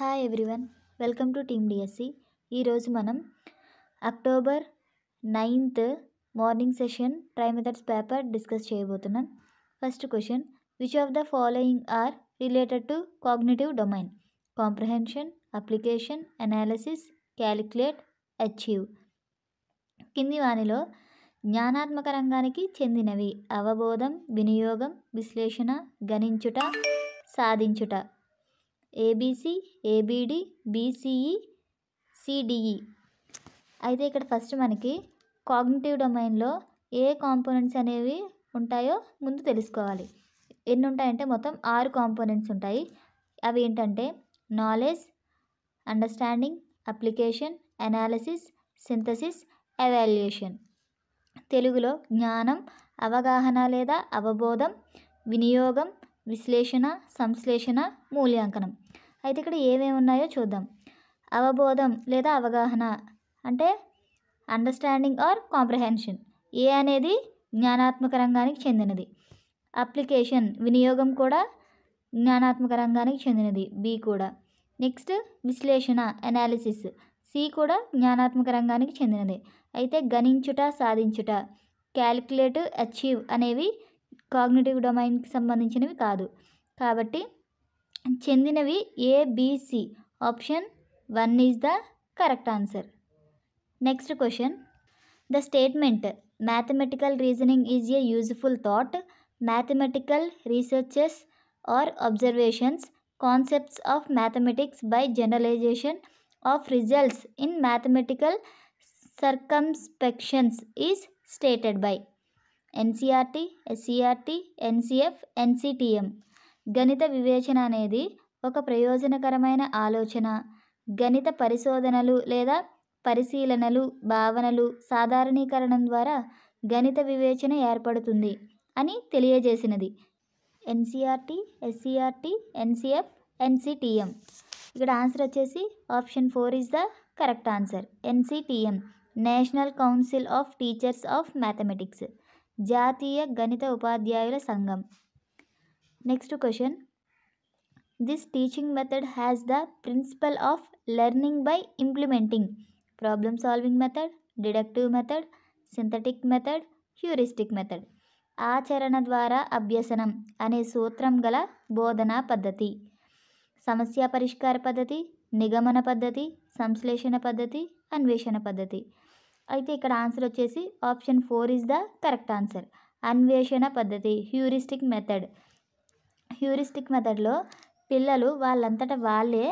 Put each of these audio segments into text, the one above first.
Hi everyone, welcome to team DSC. ఈరోజు మనం October 9th morning session tri methods paper discuss చేయబోతున్నాం. First question, which of the following are related to cognitive domain? Comprehension, application, analysis, calculate, achieve. కింది వానిలో జ్ఞానాత్మక రంగానికి చెందినవి అవబోధం, వినియోగం, విశ్లేషణ, గణించుట, సాధించుట. A B C, A B D, B C E, C D E. అయితే ఇక్కడ ఫస్ట్ మనకి కాగ్నిటివ్ డొమైన్లో ఏ కాంపోనెంట్స్ అనేవి ఉంటాయో ముందు తెలుసుకోవాలి. ఎన్ని ఉంటాయంటే మొత్తం 6 కాంపోనెంట్స్ ఉంటాయి. అవి ఏంటంటే knowledge, understanding, application, analysis, synthesis, evaluation. తెలుగులో జ్ఞానం, అవగాహన లేదా అవబోధం, వినియోగం, విశ్లేషణ, సంశ్లేషణ, మూల్యాంకనం. అయితే ఇక్కడ ఏమేమి ఉన్నాయో చూద్దాం. అవబోధం లేదా అవగాహన అంటే అండర్స్టాండింగ్ ఆర్ కాంప్రహెన్షన్. ఏ అనేది జ్ఞానాత్మక రంగానికి చెందినది. అప్లికేషన్, వినియోగం కూడా జ్ఞానాత్మక రంగానికి చెందినది, బి కూడా. నెక్స్ట్ విశ్లేషణ, అనాలిసిస్, సి కూడా జ్ఞానాత్మక రంగానికి చెందినది. అయితే గణించుట, సాధించుట, క్యాలిక్యులేట్, అచీవ్ అనేవి కాగ్నిటివ్ డొమైన్కి సంబంధించినవి కాదు. కాబట్టి చెందినవి ABC. Option 1 is the correct answer. Next question, the statement mathematical reasoning is a useful thought. Mathematical researches are observations, concepts of mathematics by generalization of results in mathematical circumspections is stated by NCERT, SCERT, NCF, NCTM. గణిత వివేచన అనేది ఒక ప్రయోజనకరమైన ఆలోచన. గణిత పరిశోధనలు లేదా పరిశీలనలు, భావనలు, సాధారణీకరణం ద్వారా గణిత వివేచన ఏర్పడుతుంది అని తెలియజేసినది. NCERT, SCERT, NCF, NCTM. ఇక్కడ ఆన్సర్ వచ్చేసి option 4 is the correct answer. NCTM, National Council of Teachers of Mathematics, జాతీయ గణిత ఉపాధ్యాయుల సంఘం. Next question, this teaching method has the principle of learning by implementing. Problem solving method, deductive method, synthetic method, heuristic method. ఆచరణ ద్వారా అభ్యసనం అనే సూత్రం గల బోధనా పద్ధతి. సమస్య పరిష్కార పద్ధతి, నిగమన పద్ధతి, సంశ్లేషణ పద్ధతి, అన్వేషణ పద్ధతి. అయితే ఇక్కడ ఆన్సర్ వచ్చేసి option 4 is the correct answer. అన్వేషణ పద్ధతి, హ్యూరిస్టిక్ మెథడ్. హ్యూరిస్టిక్ మెథడ్లో పిల్లలు వాళ్ళంతటా వాళ్ళే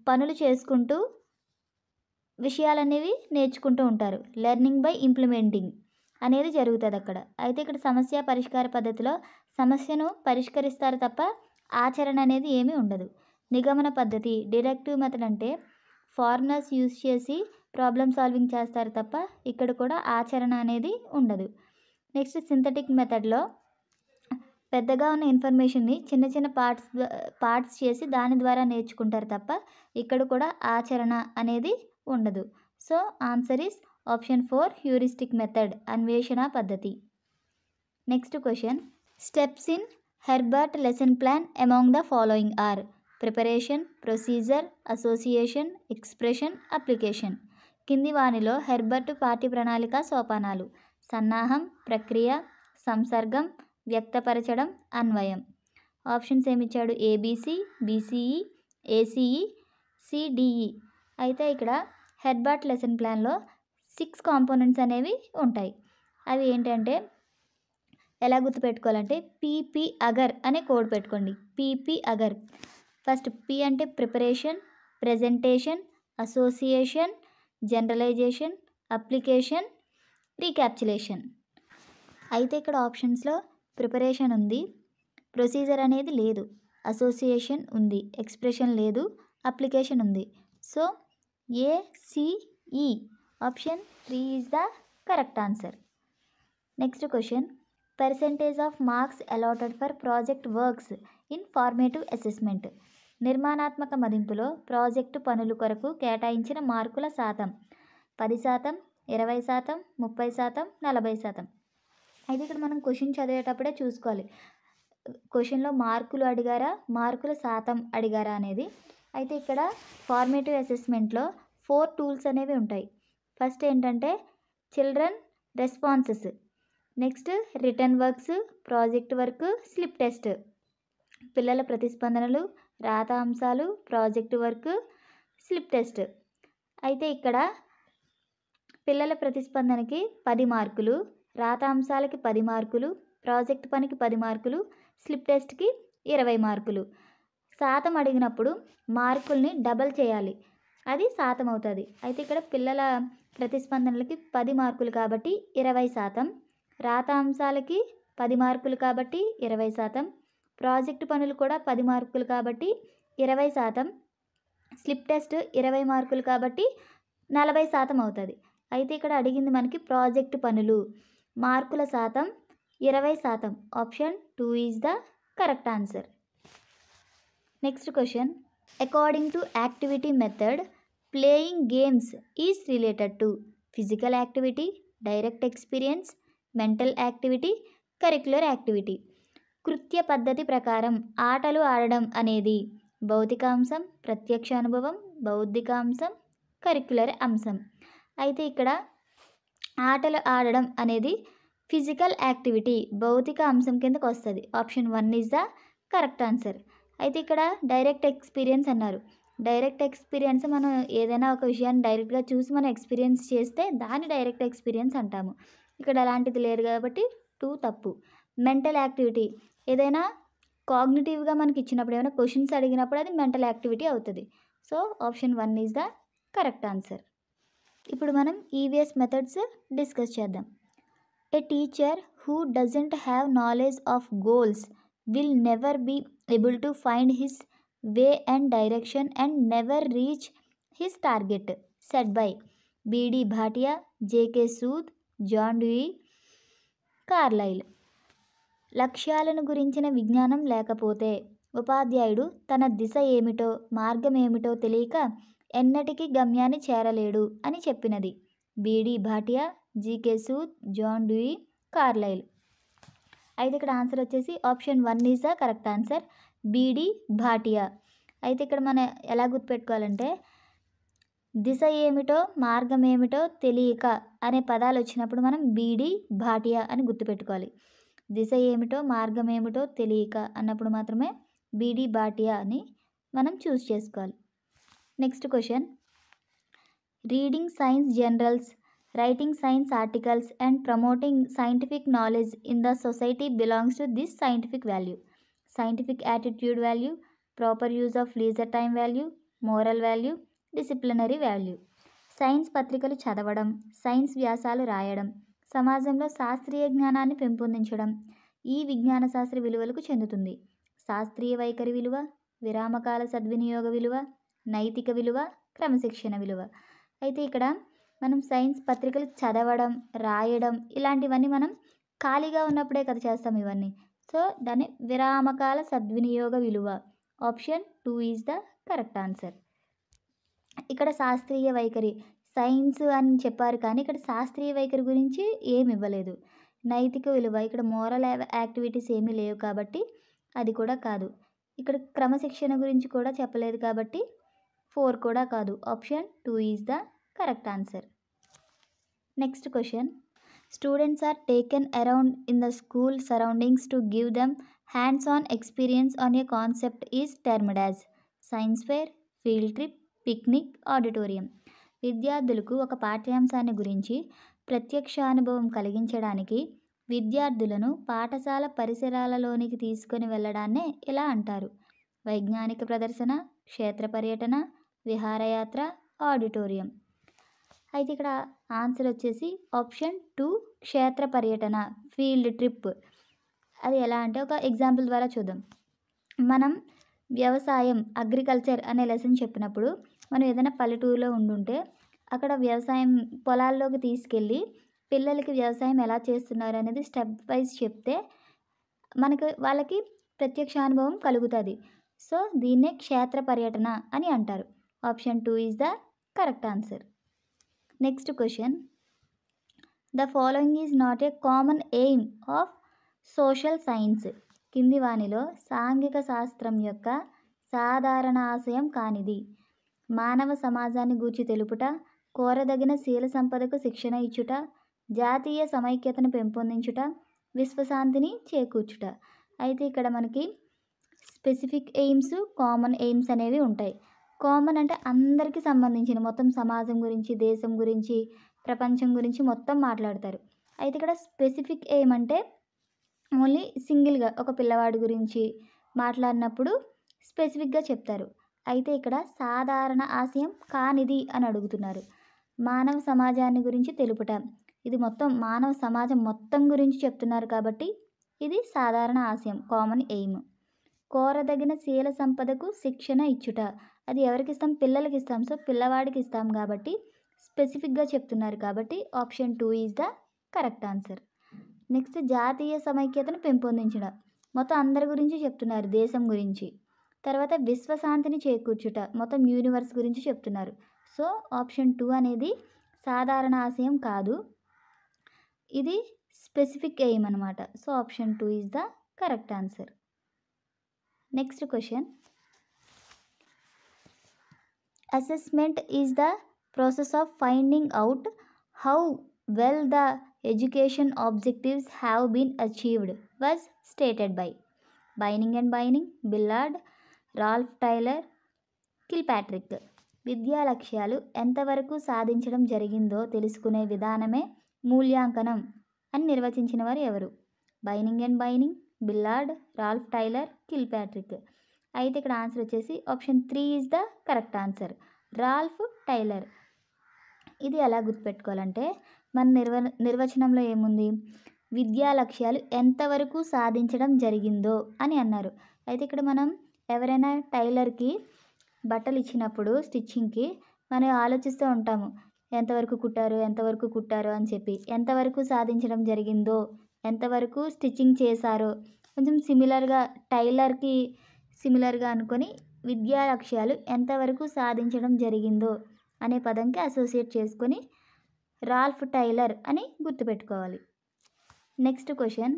పనులు చేసుకుంటూ విషయాలనేవి నేర్చుకుంటూ ఉంటారు. లెర్నింగ్ బై ఇంప్లిమెంటింగ్ అనేది జరుగుతుంది అక్కడ. అయితే ఇక్కడ సమస్య పరిష్కార పద్ధతిలో సమస్యను పరిష్కరిస్తారు తప్ప ఆచరణ అనేది ఏమీ ఉండదు. నిగమన పద్ధతి, డిడక్టివ్ మెథడ్ అంటే ఫార్ములాస్ యూజ్ చేసి ప్రాబ్లమ్ సాల్వింగ్ చేస్తారు తప్ప ఇక్కడ కూడా ఆచరణ అనేది ఉండదు. నెక్స్ట్ సింథటిక్ మెథడ్లో పెద్దగా ఉన్న ఇన్ఫర్మేషన్ని చిన్న చిన్న పార్ట్స్ చేసి దాని ద్వారా నేర్చుకుంటారు తప్ప ఇక్కడ కూడా ఆచరణ అనేది ఉండదు. So answer is option 4, heuristic method, అన్వేషణ పద్ధతి. Next question, steps in Herbert lesson plan among the following are preparation, procedure, association, expression, application. కింది వానిలో హెర్బర్ట్ పాఠ్య ప్రణాళిక సోపానాలు: సన్నాహం, ప్రక్రియ, సంసర్గం, వ్యక్తపరచడం, అన్వయం. ఆప్షన్స్ ఏమిచ్చాడు? A B C, B C E, A C E, C D E. అయితే ఇక్కడ హెర్బర్ట్ లెసన్ ప్లాన్లో 6 కాంపోనెంట్స్ అనేవి ఉంటాయి. అవి ఏంటంటే ఎలా గుర్తుపెట్టుకోవాలంటే పీపీ అగర్ అనే కోడ్ పెట్టుకోండి. పీపీ అగర్. ఫస్ట్ పి అంటే preparation, presentation, association, generalization, application, recapitulation. అయితే ఇక్కడ ఆప్షన్స్లో ప్రిపరేషన్ ఉంది, ప్రొసీజర్ అనేది లేదు, అసోసియేషన్ ఉంది, ఎక్స్ప్రెషన్ లేదు, అప్లికేషన్ ఉంది. So ACE, option 3 is the correct answer. Next question, percentage of marks allotted for project works in formative assessment. నిర్మాణాత్మక మదింపులో ప్రాజెక్టు పనుల కొరకు కేటాయించిన మార్కుల శాతం: 10%, 20%, 30%, 40%. అయితే ఇక్కడ మనం క్వశ్చన్ చదివేటప్పుడే చూసుకోవాలి క్వశ్చన్లో మార్కులు అడిగారా, మార్కుల శాతం అడిగారా అనేది. అయితే ఇక్కడ ఫార్మేటివ్ అసెస్మెంట్లో 4 టూల్స్ అనేవి ఉంటాయి. ఫస్ట్ ఏంటంటే children responses, next return works, project work, slip test. పిల్లల ప్రతిస్పందనలు, రాత అంశాలు, ప్రాజెక్ట్ వర్క్, స్లిప్ టెస్ట్. అయితే ఇక్కడ పిల్లల ప్రతిస్పందనకి 10 మార్కులు, రాత అంశాలకి 10 మార్కులు, ప్రాజెక్ట్ పనికి 10 మార్కులు, స్లిప్ టెస్ట్కి 20 మార్కులు. శాతం అడిగినప్పుడు మార్కుల్ని డబల్ చేయాలి, అది శాతం అవుతుంది. అయితే ఇక్కడ పిల్లల ప్రతిస్పందనలకి 10 మార్కులు కాబట్టి 20%, రాత అంశాలకి 10 మార్కులు కాబట్టి 20%, ప్రాజెక్టు పనులు కూడా 10 మార్కులు కాబట్టి 20%, స్లిప్ టెస్ట్ 20 మార్కులు కాబట్టి 40% అవుతుంది. అయితే ఇక్కడ అడిగింది మనకి ప్రాజెక్టు పనులు, మార్కుల శాతం 20%. Option 2 is the correct answer. Next question, according to activity method playing games is related to physical activity, direct experience, mental activity, curricular activity. కృత్య పద్ధతి ప్రకారం ఆటలు ఆడడం అనేది భౌతిక అంశం, ప్రత్యక్ష అనుభవం, బౌద్ధిక అంశం, కరిక్యులర్ అంశం. అయితే ఇక్కడ ఆటలు ఆడడం అనేది ఫిజికల్ యాక్టివిటీ, భౌతిక అంశం కిందకు వస్తుంది. Option 1 is the correct answer. అయితే ఇక్కడ డైరెక్ట్ ఎక్స్పీరియన్స్ అన్నారు. డైరెక్ట్ ఎక్స్పీరియన్స్ మనం ఏదైనా ఒక విషయాన్ని డైరెక్ట్గా చూసి మనం ఎక్స్పీరియన్స్ చేస్తే దాన్ని డైరెక్ట్ ఎక్స్పీరియన్స్ అంటాము. ఇక్కడ అలాంటిది లేదు కాబట్టి 2 తప్పు. మెంటల్ యాక్టివిటీ ఏదైనా కాగ్నిటివ్గా మనకి ఇచ్చినప్పుడు, ఏమైనా క్వశ్చన్స్ అడిగినప్పుడు అది మెంటల్ యాక్టివిటీ అవుతుంది. So option 1 is the correct answer. ఇప్పుడు మనం ఈవీఎస్ మెథడ్స్ డిస్కస్ చేద్దాం. A teacher who doesn't have knowledge of goals will never be able to find his way and direction and never reach his target set by BD Bhatia, JK Sood, John Dewey, Carlyle. లక్ష్యాలను గురించిన విజ్ఞానం లేకపోతే ఉపాధ్యాయుడు తన దిశ ఏమిటో, మార్గం ఏమిటో తెలియక ఎన్నటికీ గమ్యాన్ని చేరలేడు అని చెప్పినది BD Bhatia, GK Sood, John Dewey, Carlyle. అయితే ఇక్కడ ఆన్సర్ వచ్చేసి option 1 is the correct answer, BD Bhatia. అయితే ఇక్కడ మనం ఎలా గుర్తుపెట్టుకోవాలంటే దిశ ఏమిటో, మార్గం ఏమిటో తెలియక అనే పదాలు వచ్చినప్పుడు మనం బీడి భాటియా అని గుర్తుపెట్టుకోవాలి. దిశ ఏమిటో, మార్గం ఏమిటో తెలియక అన్నప్పుడు మాత్రమే బీడి భాటియా అని మనం చూస్ చేసుకోవాలి. Next question, reading science journals, writing science articles and promoting scientific knowledge in the society belongs to this scientific value. Scientific attitude value, proper use of leisure time value, moral value, disciplinary value. Science పత్రికలు చదవడం, science వ్యాసాలు రాయడం, సమాజంలో శాస్త్రీయ జ్ఞానాన్ని పెంపొందించడం ఈ విజ్ఞాన శాస్త్ర విలువలకు చెందుతుంది. శాస్త్రీయ వైఖరి విలువ, విరామకాల సద్వినియోగ విలువ, నైతిక విలువ, క్రమశిక్షణ విలువ. అయితే ఇక్కడ మనం సైన్స్ పత్రికలు చదవడం, రాయడం ఇలాంటివన్నీ మనం ఖాళీగా ఉన్నప్పుడే కదా చేస్తాం ఇవన్నీ. సో దాన్ని విరామకాల సద్వినియోగ విలువ. Option 2 is the correct answer. ఇక్కడ శాస్త్రీయ వైఖరి, సైన్స్ అని చెప్పారు కానీ ఇక్కడ శాస్త్రీయ వైఖరి గురించి ఏమి ఇవ్వలేదు. నైతిక విలువ, ఇక్కడ మోరల్ యాక్టివిటీస్ ఏమీ లేవు కాబట్టి అది కూడా కాదు. ఇక్కడ క్రమశిక్షణ గురించి కూడా చెప్పలేదు కాబట్టి 4 కూడా కాదు. Option 2 is the correct answer. Next question, students are taken around in the school surroundings to give them hands on experience on a concept is termed as science fair, field trip, picnic, auditorium. విద్యార్థులకు ఒక పాఠ్యాంశాన్ని గురించి ప్రత్యక్ష అనుభవం కలిగించడానికి విద్యార్థులను పాఠశాల పరిసరాలలోనికి తీసుకొని వెళ్ళడాన్నే ఇలా అంటారు. వైజ్ఞానిక ప్రదర్శన, క్షేత్ర పర్యటన, విహారయాత్ర, ఆడిటోరియం. అయితే ఇక్కడ ఆన్సర్ వచ్చేసి ఆప్షన్ 2 క్షేత్ర పర్యటన, ఫీల్డ్ ట్రిప్. అది ఎలా అంటే ఒక ఎగ్జాంపుల్ ద్వారా చూద్దాం. మనం వ్యవసాయం, అగ్రికల్చర్ అనే లెసన్ చెప్పినప్పుడు మనం ఏదైనా పల్లెటూరులో ఉండుంటే అక్కడ వ్యవసాయం పొలాల్లోకి తీసుకెళ్ళి పిల్లలకి వ్యవసాయం ఎలా చేస్తున్నారు అనేది స్టెప్ వైజ్ చెప్తే వాళ్ళకి ప్రత్యక్ష అనుభవం కలుగుతుంది. సో దీన్నే క్షేత్ర పర్యటన అని అంటారు. Option 2 is the correct answer. Next question, the following is not a common aim of social science. కింది వానిలో సాంఘిక శాస్త్రం యొక్క సాధారణ ఆశయం కానిది. మానవ సమాజాన్ని గూర్చి తెలుపుట, కోరదగిన శీల సంపదకు శిక్షణ ఇచ్చుట, జాతీయ సమైక్యతను పెంపొందించుట, విశ్వశాంతిని చేకూర్చుట. అయితే ఇక్కడ మనకి స్పెసిఫిక్ ఎయిమ్స్, కామన్ ఎయిమ్స్ అనేవి ఉంటాయి. కామన్ అంటే అందరికీ సంబంధించిన మొత్తం సమాజం గురించి, దేశం గురించి, ప్రపంచం గురించి మొత్తం మాట్లాడతారు. అయితే ఇక్కడ స్పెసిఫిక్ ఎయిమ్ అంటే ఓన్లీ సింగిల్గా ఒక పిల్లవాడి గురించి మాట్లాడినప్పుడు స్పెసిఫిక్గా చెప్తారు. అయితే ఇక్కడ సాధారణ ఆశయం కానిది అని అడుగుతున్నారు. మానవ సమాజాన్ని గురించి తెలుపుట, ఇది మొత్తం మానవ సమాజం మొత్తం గురించి చెప్తున్నారు కాబట్టి ఇది సాధారణ ఆశయం, కామన్ ఎయిమ్. కోరదగిన శీల సంపదకు శిక్షణ ఇచ్చుట, అది ఎవరికి ఇస్తాం? పిల్లలకి ఇస్తాం. సో పిల్లవాడికి ఇస్తాం కాబట్టి స్పెసిఫిక్గా చెప్తున్నారు కాబట్టి option 2 is the correct answer. Next జాతీయ సమైక్యతను పెంపొందించడం, మొత్తం అందరి గురించి చెప్తున్నారు, దేశం గురించి. తర్వాత విశ్వశాంతిని చేకూర్చుట, మొత్తం యూనివర్స్ గురించి చెప్తున్నారు. సో ఆప్షన్ 2 అనేది సాధారణ ఆశయం కాదు, ఇది స్పెసిఫిక్ ఎయిమ్ అనమాట. So option 2 is the correct answer. Next question. Assessment is the process of finding out how well the education objectives have been achieved was stated by Bining and Bining, Billard, Ralph Tyler, Kilpatrick. విద్యా లక్ష్యాలు ఎంతవరకు సాధించడం జరిగిందో తెలుసుకునే విధానమే మూల్యాంకనం అని నిర్వచించిన వారు ఎవరు? Binning and Binning, Billard, Ralph Tyler, Kilpatrick. అయితే ఇక్కడ ఆన్సర్ వచ్చేసి option 3 is the correct answer, Ralph Tyler. ఇది ఎలా గుర్తుపెట్టుకోవాలంటే మన నిర్వచనంలో ఏముంది? విద్యా లక్ష్యాలు ఎంతవరకు సాధించడం జరిగిందో అని అన్నారు. అయితే ఇక్కడ మనం ఎవరైనా టైలర్కి బట్టలు ఇచ్చినప్పుడు స్టిచ్చింగ్కి మనం ఆలోచిస్తూ ఉంటాము, ఎంతవరకు కుట్టారు అని చెప్పి. ఎంతవరకు సాధించడం జరిగిందో, ఎంతవరకు స్టిచ్చింగ్ చేశారో కొంచెం సిమిలర్గా టైలర్కి సిమిలర్గా అనుకొని విద్యా లక్ష్యాలు ఎంతవరకు సాధించడం జరిగిందో అనే పదంకి అసోసియేట్ చేసుకొని రాల్ఫ్ టైలర్ అని గుర్తుపెట్టుకోవాలి. Next question.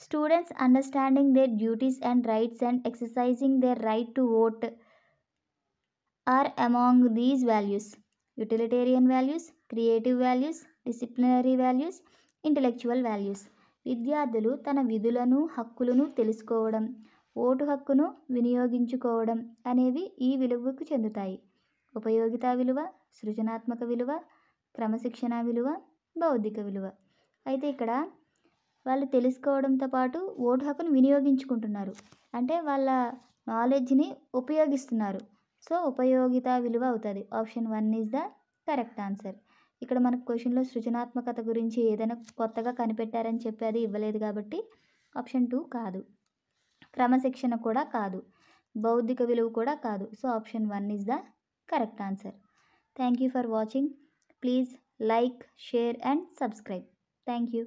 Students understanding their duties and rights and exercising their right to vote are among these values: utilitarian values, creative values, disciplinary values, intellectual values. విద్యార్థులు తన విధులను, హక్కులను తెలుసుకోవడం, ఓటు హక్కును వినియోగించుకోవడం అనేవి ఈ విలువకు చెందుతాయి. ఉపయోగితా విలువ, సృజనాత్మక విలువ, క్రమశిక్షణ విలువ, బౌద్ధిక విలువ. అయితే ఇక్కడ వాళ్ళు తెలుసుకోవడంతో పాటు ఓటు హక్కును వినియోగించుకుంటున్నారు, అంటే వాళ్ళ నాలెడ్జ్ని ఉపయోగిస్తున్నారు. సో ఉపయోగితా విలువ అవుతుంది. Option 1 is the correct answer. ఇక్కడ మనకు క్వశ్చన్లో సృజనాత్మకత గురించి ఏదైనా కొత్తగా కనిపెట్టారని చెప్పి అది ఇవ్వలేదు కాబట్టి ఆప్షన్ 2 కాదు. క్రమశిక్షణ కూడా కాదు, బౌద్ధిక విలువ కూడా కాదు. So option 1 is the correct answer. Thank you for watching. Please like, share and subscribe. Thank you.